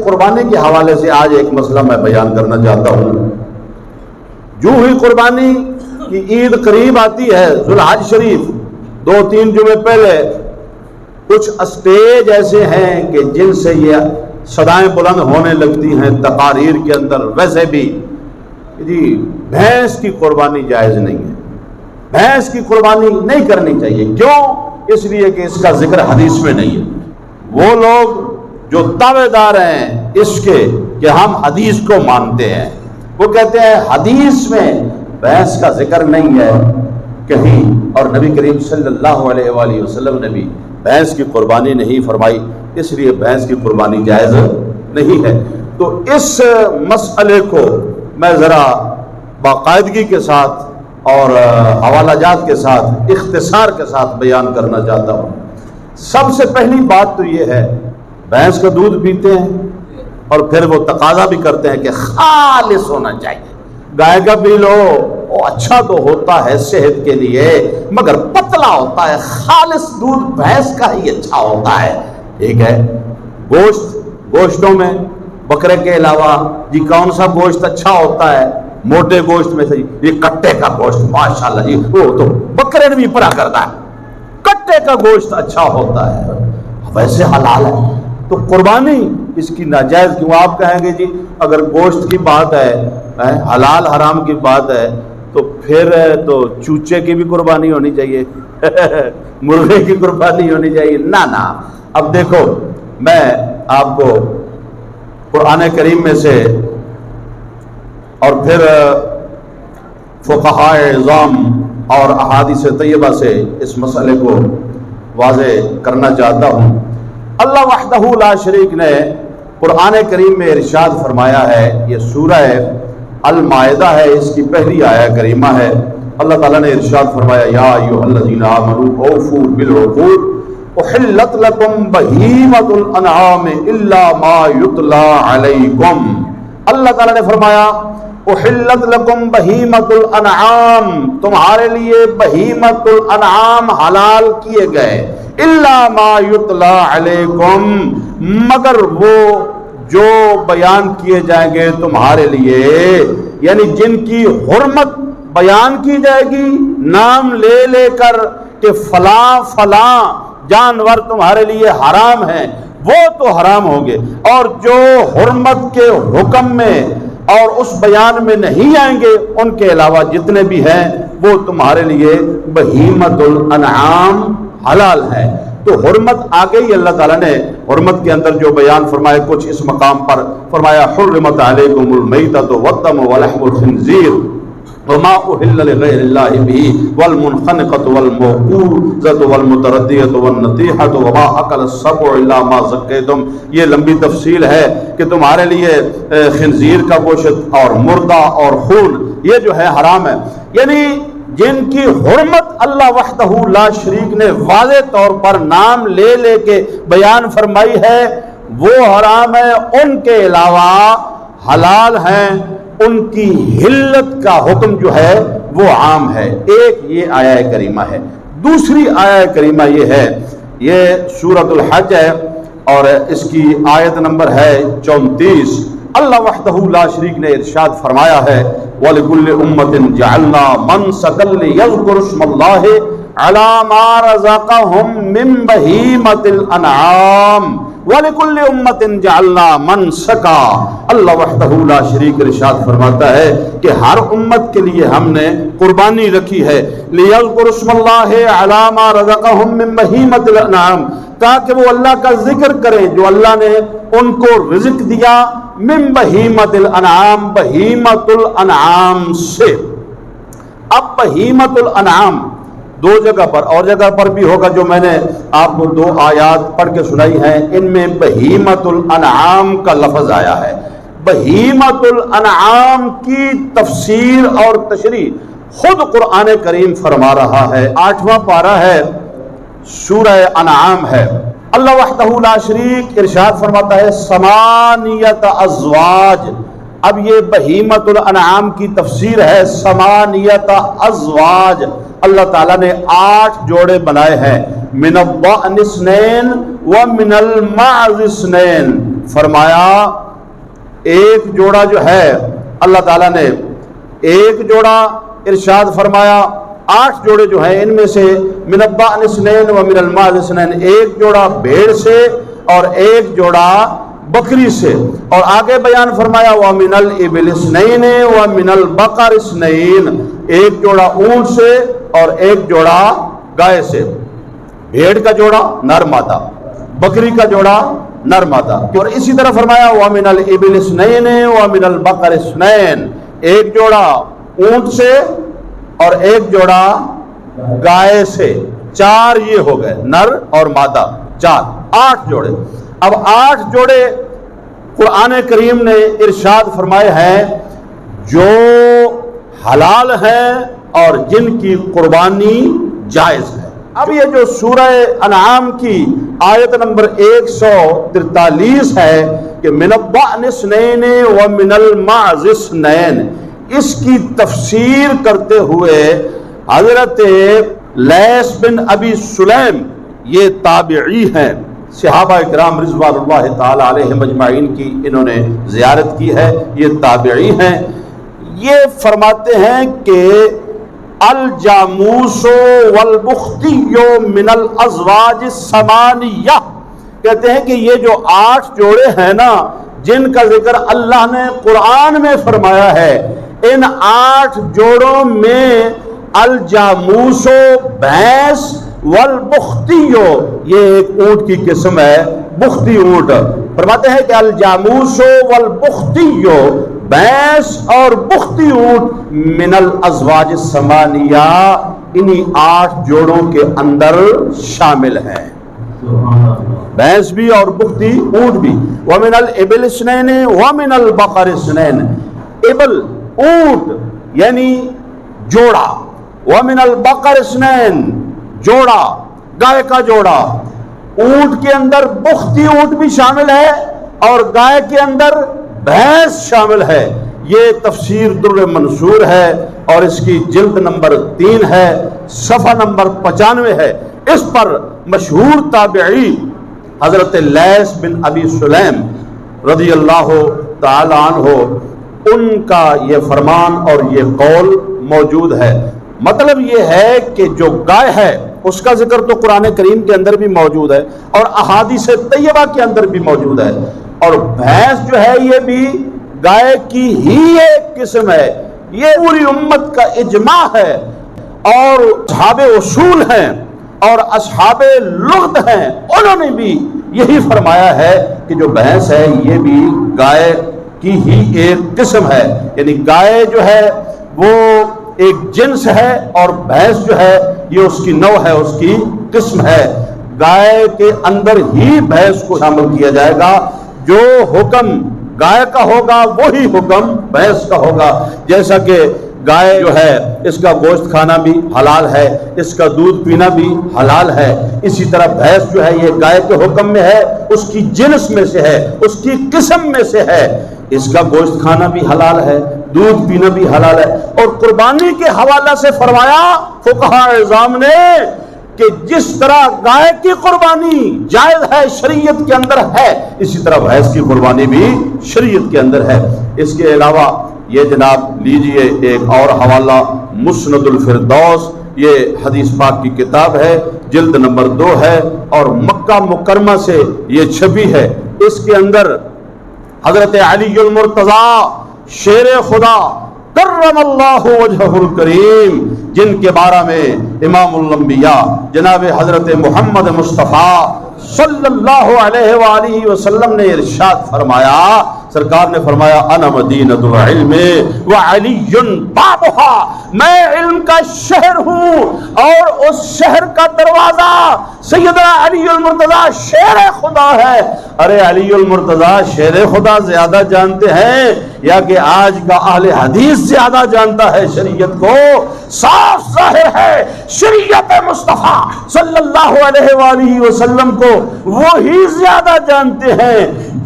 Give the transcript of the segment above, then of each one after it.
قربانی کے حوالے سے آج ایک مسئلہ میں بیان کرنا چاہتا ہوں۔ جو ہی قربانی کی عید قریب آتی ہے، ذوالحج شریف 2-3 جمعے پہلے، کچھ اسٹیج ایسے ہیں کہ جن سے یہ صدائیں بلند ہونے لگتی ہیں تقاریر کے اندر، ویسے بھی جی بھینس کی قربانی جائز نہیں ہے، بھینس کی قربانی نہیں کرنی چاہیے۔ کیوں؟ اس لیے کہ اس کا ذکر حدیث میں نہیں ہے۔ وہ لوگ جو دعوے دار ہیں اس کے کہ ہم حدیث کو مانتے ہیں، وہ کہتے ہیں حدیث میں بھینس کا ذکر نہیں ہے کہیں، اور نبی کریم صلی اللہ علیہ وآلہ وسلم نے بھی بھینس کی قربانی نہیں فرمائی، اس لیے بھینس کی قربانی جائز نہیں ہے۔ تو اس مسئلے کو میں ذرا باقاعدگی کے ساتھ اور حوالہ جات کے ساتھ اختصار کے ساتھ بیان کرنا چاہتا ہوں۔ سب سے پہلی بات تو یہ ہے، بھینس کا دودھ پیتے ہیں اور پھر وہ تقاضا بھی کرتے ہیں کہ خالص ہونا چاہیے۔ گائے کا پی لو، وہ اچھا تو ہوتا ہے صحت کے لیے مگر پتلا ہوتا ہے، خالص دودھ بھینس کا ہی اچھا ہوتا ہے۔ ٹھیک ہے، گوشتوں میں بکرے کے علاوہ جی کون سا گوشت اچھا ہوتا ہے؟ موٹے گوشت میں سے یہ کٹے کا گوشت ماشاءاللہ جی وہ تو بکرے نے بھی پرا کرتا ہے، کٹے کا گوشت اچھا ہوتا ہے، ویسے حلال ہے۔ تو قربانی اس کی ناجائز کیوں؟ آپ کہیں گے جی اگر گوشت کی بات ہے، حلال حرام کی بات ہے، تو پھر تو چوچے کی بھی قربانی ہونی چاہیے، مرغے کی قربانی ہونی چاہیے۔ نہ اب دیکھو، میں آپ کو قرآن کریم میں سے اور پھر فقہاء اعظام اور احادیث طیبہ سے اس مسئلے کو واضح کرنا چاہتا ہوں۔ اللہ وحدہ لا شریک نے قرآن کریم میں ارشاد فرمایا ہے، یہ سورہ المائدہ ہے، اس کی پہلی آیہ کریمہ ہے۔ اللہ تعالیٰ نے ارشاد فرمایا، یا ایھا الذین آمنوا اوفوا بالعقود احلت لکم بہیمۃ الانعام الا ما یتلی علیکم۔ اللہ تعالیٰ نے فرمایا احلت لکم بہیمۃ الانعام، تمہارے لیے بہیمۃ الانعام حلال کیے گئے، الا ما یتلی علیکم، مگر وہ جو بیان کیے جائیں گے تمہارے لیے، یعنی جن کی حرمت بیان کی جائے گی نام لے لے کر کہ فلاں فلاں جانور تمہارے لیے حرام ہیں، وہ تو حرام ہوں گے، اور جو حرمت کے حکم میں اور اس بیان میں نہیں آئیں گے ان کے علاوہ جتنے بھی ہیں وہ تمہارے لیے بہیمۃ الانعام حلال ہے۔ تو حرمت آ گئی، اللہ تعالیٰ نے حرمت کے اندر جو بیان فرمائے کچھ اس مقام پر فرمایا، حرمت علیکم المیتۃ والدم ولحم الخنزیر وما اہل لغیر اللہ بہ والمنخنقۃ والموقوذۃ والمتردیۃ والنطیحۃ وما اکل السبع الا ما ذکیتم۔ یہ لمبی تفصیل ہے کہ تمہارے لیے خنزیر کا گوشت اور مردہ اور خون یہ جو ہے حرام ہے، یعنی جن کی حرمت اللہ وحدہ لا شریک نے واضح طور پر نام لے لے کے بیان فرمائی ہے وہ حرام ہے، ان کے علاوہ حلال ہیں، ان کی حلت کا حکم جو ہے وہ عام ہے۔ ایک یہ آیہ کریمہ ہے۔ دوسری آیہ کریمہ یہ ہے، یہ سورۃ الحج ہے اور اس کی آیت نمبر ہے 34۔ اللہ وحدہ لا شریک نے ارشاد فرمایا ہے، وَلِكُلِّ أُمَّةٍ جَعَلْنَا مَنْسَكًا لِيَذْكُرُوا اسْمَ اللَّهِ عَلَى مَا رَزَقَهُم مِّن بَهِيمَةِ الْأَنْعَامِ وَلِكُلِّ أُمَّةٍ جَعَلْنَا مَنْسَكًا۔ اللہ وحدہ لا شریک ارشاد فرماتا ہے کہ ہر امت کے لیے ہم نے قربانی رکھی ہے، لِيَذْكُرُوا اسْمَ اللَّهِ عَلَى مَا رَزَقَهُم مِّن بَهِيمَةِ الْأَنْعَامِ، تاکہ وہ اللہ کا ذکر کریں جو اللہ نے ان کو رزق دیا، من بہیمت الانعام، بہیمت الانعام سے۔ اب بہیمت الانعام دو جگہ پر اور جگہ پر بھی ہوگا، جو میں نے آپ کو 2 آیات پڑھ کے سنائی ہیں، ان میں بہیمت الانعام کا لفظ آیا ہے۔ بہیمت الانعام کی تفسیر اور تشریح خود قرآن کریم فرما رہا ہے۔ 8واں پارہ ہے، سورہ انعام ہے۔ اللہ وحدہ لا شریک ارشاد فرماتا ہے، ثمانیت ازواج۔ اب یہ بہیمت الانعام کی تفسیر ہے، ثمانیت ازواج، اللہ تعالیٰ نے 8 جوڑے بنائے ہیں، من الضأن اثنین ومن المعز اثنین فرمایا ایک جوڑا جو ہے اللہ تعالیٰ نے ایک جوڑا ارشاد فرمایا، 8 جوڑے جو ہیں ان میں سے من الضأن اثنین و من المعز اثنین، ایک جوڑا بھیڑ سے اور ایک جوڑا بکری سے، اور آگے بیان فرمایا وَمِنَ الْإِبِلِ اثْنَيْنِ وَمِنَ الْبَقَرِ اثْنَيْنِ، ایک جوڑا اونٹ سے اور ایک جوڑا گائے سے، بھیڑ کا جوڑا نر مادہ، بکری کا جوڑا نر مادہ، اور اسی طرح فرمایا وَمِنَ الْإِبِلِ اثْنَيْنِ وَمِنَ الْبَقَرِ اثْنَيْنِ، ایک جوڑا اونٹ سے اور ایک جوڑا گائے سے، 4 یہ ہو گئے نر اور مادہ، 8 جوڑے۔ اب 8 جوڑے قرآن کریم نے ارشاد فرمائے ہیں جو حلال ہیں اور جن کی قربانی جائز ہے۔ اب یہ جو سورہ انعام کی آیت نمبر 143 ہے کہ من الضأن اثنین ومن المعز اثنین، اس کی تفسیر کرتے ہوئے حضرت لیث بن ابی سلیم، یہ تابعی ہیں، صحابہ کرام رضوان اللہ تعالی علیہم اجمعین کی انہوں نے زیارت کی ہے، یہ تابعی ہیں، یہ فرماتے ہیں کہ الجاموس والبختی من الازواج الثمانیہ، کہتے ہیں کہ یہ جو 8 جوڑے ہیں نا جن کا ذکر اللہ نے قرآن میں فرمایا ہے، ان 8 جوڑوں میں الجاموس بھینس والبختیو، یہ ایک اونٹ کی قسم ہے بختی اونٹ، فرماتے ہیں کہ الجاموس والبختیو، بھینس اور بختی اونٹ من الازواج الثمانیہ، انہی 8 جوڑوں کے اندر شامل ہیں، بھینس بھی اور بختی اونٹ بھی۔ وَمِنَ الْإِبِلِ اثْنَيْنِ وَمِنَ الْبَقَرِ اثْنَيْنِ، ابل اونٹ یعنی جوڑا، وَمِنَ الْبَقَرِ اثْنَيْنِ جوڑا، گائے کا جوڑا، اونٹ کے اندر بختی اونٹ بھی شامل ہے اور گائے کے اندر بھینس شامل ہے۔ یہ تفسیر در منصور ہے اور اس کی جلد نمبر 3 ہے، صفحہ نمبر 95 ہے۔ اس پر مشہور تابعی حضرت لیث بن ابی سلیم رضی اللہ تعالی عنہ، ان کا یہ فرمان اور یہ قول موجود ہے۔ مطلب یہ ہے کہ جو گائے ہے اس کا ذکر تو قرآن کریم کے اندر بھی موجود ہے اور احادیث طیبہ کے اندر بھی موجود ہے، اور بھینس جو ہے یہ بھی گائے کی ہی ایک قسم ہے، یہ پوری امت کا اجماع ہے، اور اصحاب اصول ہیں اور اصحاب لغت ہیں، انہوں نے بھی یہی فرمایا ہے کہ جو بھینس ہے یہ بھی گائے کی ہی ایک قسم ہے، یعنی گائے جو ہے وہ ایک جنس ہے اور بھینس جو ہے یہ اس کی نوع ہے، اس کی قسم ہے۔ گائے کے اندر ہی بھینس کو شامل کیا جائے گا، جو حکم گائے کا ہوگا وہی حکم بھینس کا ہوگا، جیسا کہ گائے جو ہے اس کا گوشت کھانا بھی حلال ہے، اس کا دودھ پینا بھی حلال ہے، اسی طرح بھینس جو ہے یہ گائے کے حکم میں ہے، اس کی جنس میں سے ہے، اس کی قسم میں سے ہے، اس کا گوشت کھانا بھی حلال ہے، دودھ پینا بھی حلال ہے۔ اور قربانی کے حوالہ سے فرمایا فقہاء اعظام نے کہ جس طرح گائے کی قربانی جائز ہے شریعت کے اندر ہے، اسی طرح بھینس کی قربانی بھی شریعت کے اندر ہے۔ اس کے علاوہ یہ جناب لیجئے ایک اور حوالہ مسند الفردوس، یہ حدیث پاک کی کتاب ہے، جلد نمبر 2 ہے اور مکہ مکرمہ سے یہ چھپی ہے۔ اس کے اندر حضرت علی المرتضی شیر خدا کرم اللہ وجہہ الکریم، جن کے بارے میں امام الانبیاء جناب حضرت محمد مصطفیٰ صلی اللہ علیہ وآلہ وسلم نے ارشاد فرمایا، سرکار نے فرمایا انا مدینۃ العلم وعلی بابها، میں علم کا شہر ہوں اور اس شہر کا دروازہ سیدنا علی المرتضی شیر خدا ہے۔ ارے علی المرتضی شیر خدا زیادہ جانتے ہیں یا کہ آج کا اہل حدیث زیادہ جانتا ہے شریعت کو؟ صاف ظاہر ہے شریعت مصطفیٰ صلی اللہ علیہ وآلہ وسلم کو وہی زیادہ جانتے ہیں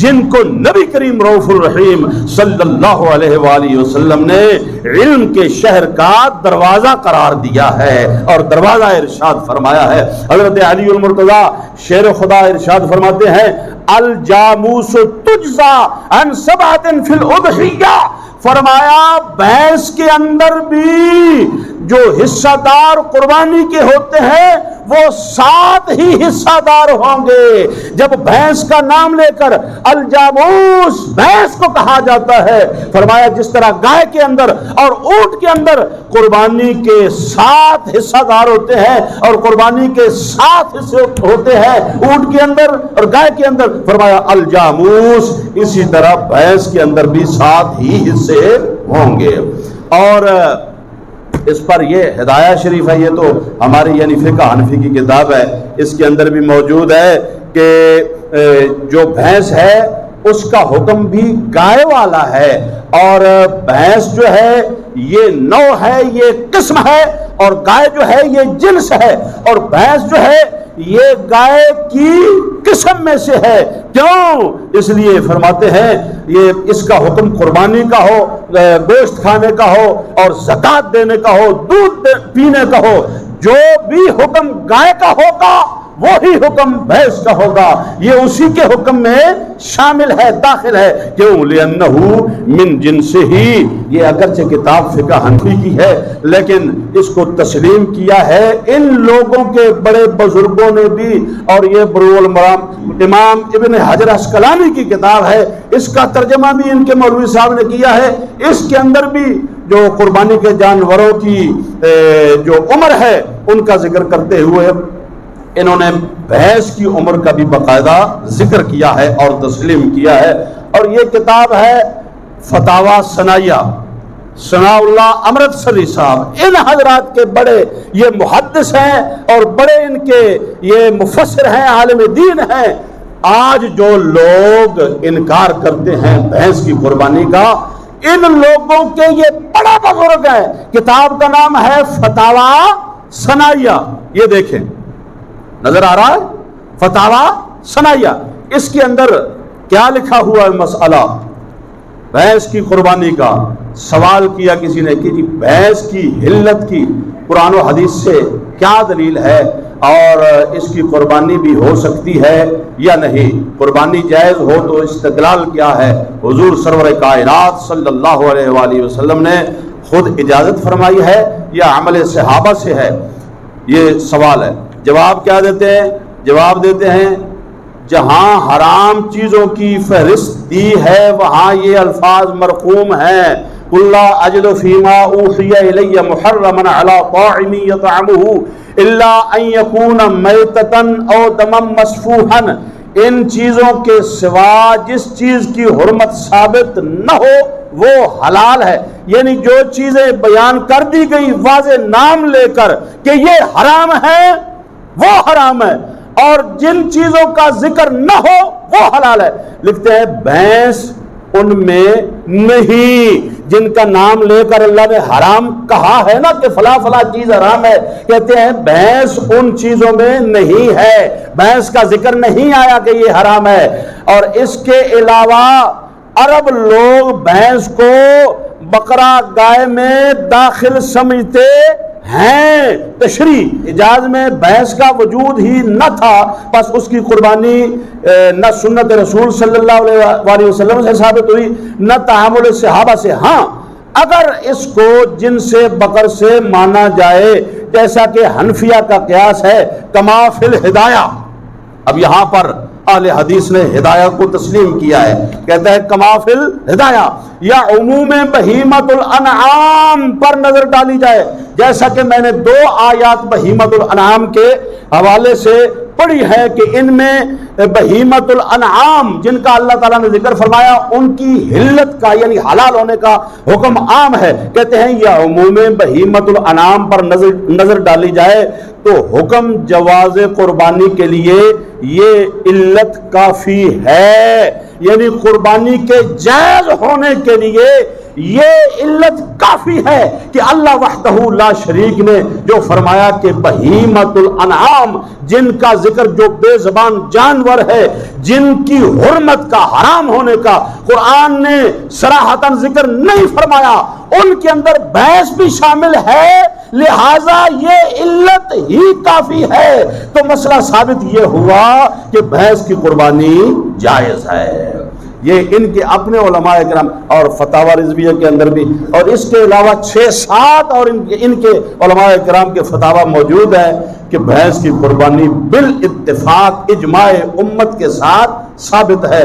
جن کو نبی کریم رؤوف الرحیم صلی اللہ علیہ وآلہ وسلم نے علم کے شہر کا دروازہ قرار دیا ہے اور دروازہ ارشاد فرمایا ہے۔ حضرت علی المرتضیٰ شیر خدا ارشاد فرماتے ہیں الجاموس تجزا عن سبعۃ فی الاضحیہ، فرمایا بھینس کے اندر بھی جو حصہ دار قربانی کے ہوتے ہیں وہ 7 ہی حصہ دار ہوں گے۔ جب بھینس کا نام لے کر الجاموس بھینس کو کہا جاتا ہے، فرمایا جس طرح گائے کے اندر اور اونٹ کے اندر قربانی کے 7 حصہ دار ہوتے ہیں اور قربانی کے 7 حصے ہوتے ہیں اونٹ کے اندر اور گائے کے اندر، فرمایا الجاموس اسی طرح بھینس کے اندر بھی 7 ہی حصے ہوں گے۔ اور اس پر یہ ہدایہ شریف ہے، یہ تو ہماری یعنی فقہ حنفی کی کتاب ہے، اس کے اندر بھی موجود ہے کہ جو بھینس ہے اس کا حکم بھی گائے والا ہے، اور بھینس جو ہے یہ نوع ہے، یہ قسم ہے، اور گائے جو ہے یہ جنس ہے، اور بھینس جو ہے یہ گائے کی قسم میں سے ہے۔ کیوں؟ اس لیے فرماتے ہیں یہ اس کا حکم قربانی کا ہو، گوشت کھانے کا ہو اور زکوٰۃ دینے کا ہو، دودھ پینے کا ہو، جو بھی حکم گائے کا ہوگا وہی حکم بھینس کا ہوگا، یہ اسی کے حکم میں شامل ہے، داخل ہے۔ کیوں؟ لِأَنَّهُ مِن جِنسِهِ، یہ اگرچہ کتاب فقہ حنفی کی ہے لیکن اس کو تسلیم کیا ہے ان لوگوں کے بڑے بزرگوں نے بھی، اور یہ بلوغ المرام امام ابن حجر عسقلانی کی کتاب ہے، اس کا ترجمہ بھی ان کے مولوی صاحب نے کیا ہے۔ اس کے اندر بھی جو قربانی کے جانوروں کی جو عمر ہے ان کا ذکر کرتے ہوئے انہوں نے بھینس کی عمر کا بھی باقاعدہ ذکر کیا ہے اور تسلیم کیا ہے۔ اور یہ کتاب ہے فتاوی ثنائیہ، ثناء اللہ امرتسری صاحب، ان حضرات کے بڑے یہ محدث ہیں اور بڑے ان کے یہ مفسر ہیں، عالم دین ہیں۔ آج جو لوگ انکار کرتے ہیں بھینس کی قربانی کا، ان لوگوں کے یہ بڑا بزرگ ہے، کتاب کا نام ہے فتاوی ثنائیہ، یہ دیکھیں نظر آ رہا ہے فتاوی ثنائیہ، اس کے اندر کیا لکھا ہوا ہے مسئلہ بھینس کی قربانی کا۔ سوال کیا کسی نے کہ بھینس کی حلت کی قرآن و حدیث سے کیا دلیل ہے اور اس کی قربانی بھی ہو سکتی ہے یا نہیں، قربانی جائز ہو تو استدلال کیا ہے؟ حضور سرور کائنات صلی اللہ علیہ وآلہ وسلم نے خود اجازت فرمائی ہے یا عمل صحابہ سے ہے؟ یہ سوال ہے۔ جواب کیا دیتے ہیں؟ جواب دیتے ہیں جہاں حرام چیزوں کی فہرست دی ہے وہاں یہ الفاظ مرقوم ہیں، قُلْ لَا أَجِدُ فِي مَا أُوحِيَ إِلَيَّ مُحَرَّمًا عَلَىٰ طَاعِمٍ يَطْعَمُهُ إِلَّا أَن يَكُونَ مَيْتَةً أَوْ دَمًا مَّسْفُوحًا، ان چیزوں کے سوا جس چیز کی حرمت ثابت نہ ہو وہ حلال ہے۔ یعنی جو چیزیں بیان کر دی گئی واضح نام لے کر کہ یہ حرام ہے وہ حرام ہے، اور جن چیزوں کا ذکر نہ ہو وہ حلال ہے۔ لکھتے ہیں بھینس ان میں نہیں، جن کا نام لے کر اللہ نے حرام کہا ہے نا کہ فلاں فلاں چیز حرام ہے، کہتے ہیں بھینس ان چیزوں میں نہیں ہے، بھینس کا ذکر نہیں آیا کہ یہ حرام ہے۔ اور اس کے علاوہ عرب لوگ بھینس کو بقرہ گائے میں داخل سمجھتے ہیں، تشریح حجاز میں بھینس کا وجود ہی نہ تھا، بس اس کی قربانی نہ سنت رسول صلی اللہ علیہ وسلم سے ثابت ہوئی نہ تعامل صحابہ سے۔ ہاں اگر اس کو جن سے بقر سے مانا جائے جیسا کہ حنفیہ کا قیاس ہے کما فی الہدایہ، اب یہاں پر اہل حدیث نے ہدایہ کو تسلیم کیا ہے، کہتا ہے کما فی الہدایہ، یا عموم بہیمۃ الانعام پر نظر ڈالی جائے، جیسا کہ میں نے 2 آیات بہیمۃ الانعام کے حوالے سے پڑھی ہے کہ ان میں بہیمۃ الانعام جن کا اللہ تعالیٰ نے ذکر فرمایا ان کی حلت کا یعنی حلال ہونے کا حکم عام ہے۔ کہتے ہیں یا عموم بہیمۃ الانعام پر نظر ڈالی جائے تو حکم جواز قربانی کے لیے یہ علت کافی ہے، یعنی قربانی کے جائز ہونے کے لیے یہ علت کافی ہے کہ اللہ وحدہ لا شریک نے جو فرمایا کہ بہیمۃ الانعام، جن کا ذکر، جو بے زبان جانور ہے جن کی حرمت کا، حرام ہونے کا قرآن نے صراحتاً ذکر نہیں فرمایا، ان کے اندر بھینس بھی شامل ہے، لہذا یہ علت ہی کافی ہے۔ تو مسئلہ ثابت یہ ہوا کہ بھینس کی قربانی جائز ہے۔ یہ ان کے اپنے علماء کرام اور فتاوی رضویہ کے اندر بھی، اور اس کے علاوہ 6-7 اور ان کے علماء کرام کے فتاوی موجود ہے کہ بھینس کی قربانی بالاتفاق اجماع امت کے ساتھ ثابت ہے۔